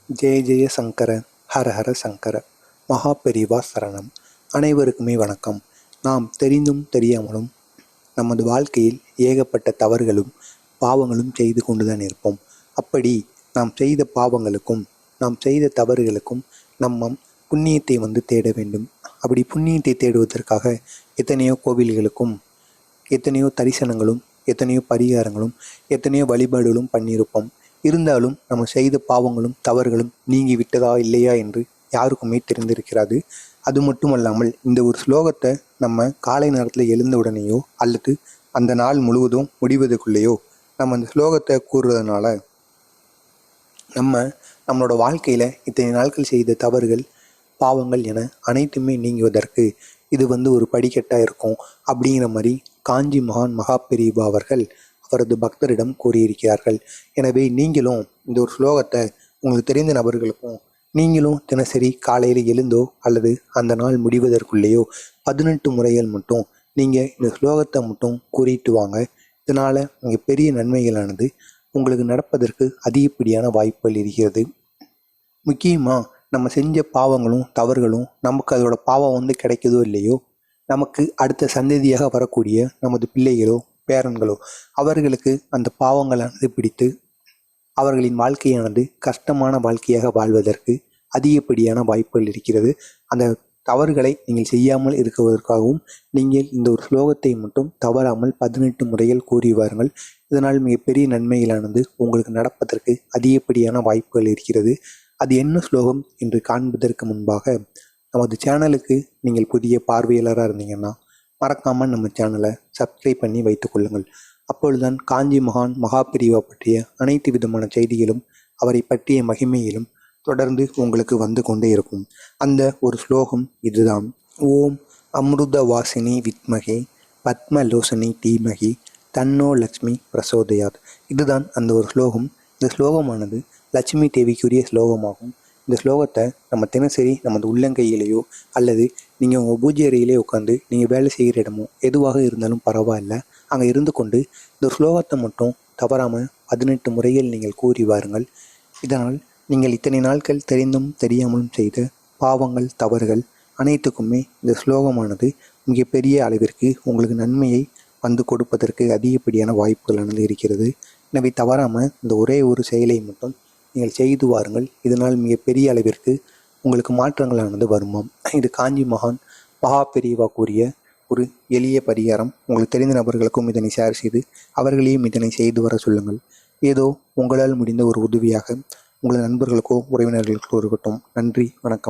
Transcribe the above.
ஜெய ஜெய சங்கர, ஹர ஹர சங்கர, மகா பெரிவா சரணம். அனைவருக்குமே வணக்கம். நாம் தெரிந்தும் தெரியாமலும் நமது வாழ்க்கையில் ஏகப்பட்ட தவறுகளும் பாவங்களும் செய்து கொண்டுதான் இருப்போம். அப்படி நாம் செய்த பாவங்களுக்கும் நாம் செய்த தவறுகளுக்கும் நம்ம புண்ணியத்தை தேட வேண்டும். அப்படி புண்ணியத்தை தேடுவதற்காக எத்தனையோ கோவில்களுக்கும் எத்தனையோ தரிசனங்களும் எத்தனையோ பரிகாரங்களும் எத்தனையோ வழிபாடுகளும் பண்ணியிருப்போம். இருந்தாலும் நம்ம செய்த பாவங்களும் தவறுகளும் நீங்கி விட்டதா இல்லையா என்று யாருக்குமே தெரிந்திருக்கிறது. அது மட்டுமல்லாமல் இந்த ஒரு ஸ்லோகத்தை நம்ம காலை நேரத்தில் எழுந்த உடனேயோ அல்லது அந்த நாள் முழுவதும் முடிவதற்குள்ளேயோ நம்ம அந்த ஸ்லோகத்தை கூறுறதுனால நம்மளோட வாழ்க்கையில் இத்தனை நாட்கள் செய்த தவறுகள் பாவங்கள் என அனைத்துமே நீங்குவதற்கு இது ஒரு படிக்கட்டாக இருக்கும் அப்படிங்கிற மாதிரி காஞ்சி மகான் மகா பெரியவா அவர்கள் அவரது பக்தரிடம் கூறியிருக்கிறார்கள். எனவே நீங்களும் இந்த ஒரு ஸ்லோகத்தை உங்களுக்கு தெரிந்த நபர்களுக்கும் நீங்களும் தினசரி காலையில் எழுந்தோ அல்லது அந்த நாள் முடிவதற்குள்ளேயோ 18 முறைகள் மட்டும் நீங்கள் இந்த ஸ்லோகத்தை மட்டும் கூறிட்டு வாங்க. இதனால் இங்கே பெரிய நன்மைகளானது உங்களுக்கு நடப்பதற்கு அதிகப்படியான வாய்ப்புகள் இருக்கிறது. முக்கியமாக நம்ம செஞ்ச பாவங்களும் தவறுகளும் நமக்கு அதோட பாவம் கிடைக்குதோ இல்லையோ, நமக்கு அடுத்த சந்ததியாக வரக்கூடிய நமது பிள்ளைகளோ பேரன்களோ அவர்களுக்கு அந்த பாவங்களானது பிடித்து அவர்களின் வாழ்க்கையானது கஷ்டமான வாழ்க்கையாக வாழ்வதற்கு அதிகப்படியான வாய்ப்புகள் இருக்கிறது. அந்த தவறுகளை நீங்கள் செய்யாமல் இருக்குவதற்காகவும் நீங்கள் இந்த ஒரு ஸ்லோகத்தை மட்டும் தவறாமல் 18 முறைகள் கூறி வாருங்கள். இதனால் மிகப்பெரிய நன்மைகளானது உங்களுக்கு நடப்பதற்கு அதிகப்படியான வாய்ப்புகள் இருக்கிறது. அது என்ன ஸ்லோகம் என்று காண்பதற்கு முன்பாக நமது சேனலுக்கு நீங்கள் புதிய பார்வையாளராக இருந்தீங்கன்னா மறக்காமல் நம்ம சேனலை சப்ஸ்கிரைப் பண்ணி வைத்துக்கொள்ளுங்கள். அப்பொழுதுதான் காஞ்சி மகான் மகா பெரிவா பற்றிய அனைத்து விதமான செய்திகளும் அவரை பற்றிய மகிமையிலும் தொடர்ந்து உங்களுக்கு வந்து கொண்டே இருக்கும். அந்த ஒரு ஸ்லோகம் இதுதான். ஓம் அமிர்த வாசினி வித்மகே பத்மலோசனி தீமகி தன்னோ லக்ஷ்மி பிரசோதயாத். இதுதான் அந்த ஒரு ஸ்லோகம். இந்த ஸ்லோகமானது லட்சுமி தேவிக்குரிய ஸ்லோகமாகும். இந்த ஸ்லோகத்தை நம்ம தினசரி நமது உள்ளங்கையிலேயோ அல்லது நீங்கள் உங்கள் பூஜை அறையிலே உட்காந்து நீங்கள் வேலை செய்கிற இடமோ எதுவாக இருந்தாலும் பரவாயில்ல, அங்கே இருந்து கொண்டு இந்த ஸ்லோகத்தை மட்டும் தவறாமல் 18 முறைகள் நீங்கள் கூறி வாருங்கள். இதனால் நீங்கள் இத்தனை நாட்கள் தெரிந்தும் தெரியாமலும் செய்த பாவங்கள் தவறுகள் அனைத்துக்குமே இந்த ஸ்லோகமானது மிகப்பெரிய அளவிற்கு உங்களுக்கு நன்மையை வந்து கொடுப்பதற்கு அதிகப்படியான வாய்ப்புகளானது இருக்கிறது. எனவே தவறாமல் இந்த ஒரே ஒரு செயலை மட்டும் நீங்கள் செய்து வாருங்கள். இதனால் மிகப்பெரிய அளவிற்கு உங்களுக்கு மாற்றங்களானது வருமாம். இது காஞ்சி மகான் மகா பெரியவா கூறிய ஒரு எளிய பரிகாரம். உங்களுக்கு தெரிந்த நபர்களுக்கும் இதனை ஷேர் செய்து அவர்களையும் இதனை செய்து வர சொல்லுங்கள். ஏதோ உங்களால் முடிந்த ஒரு உதவியாக உங்களது நண்பர்களுக்கோ உறவினர்களுக்கோ இருக்கட்டும். நன்றி, வணக்கம்.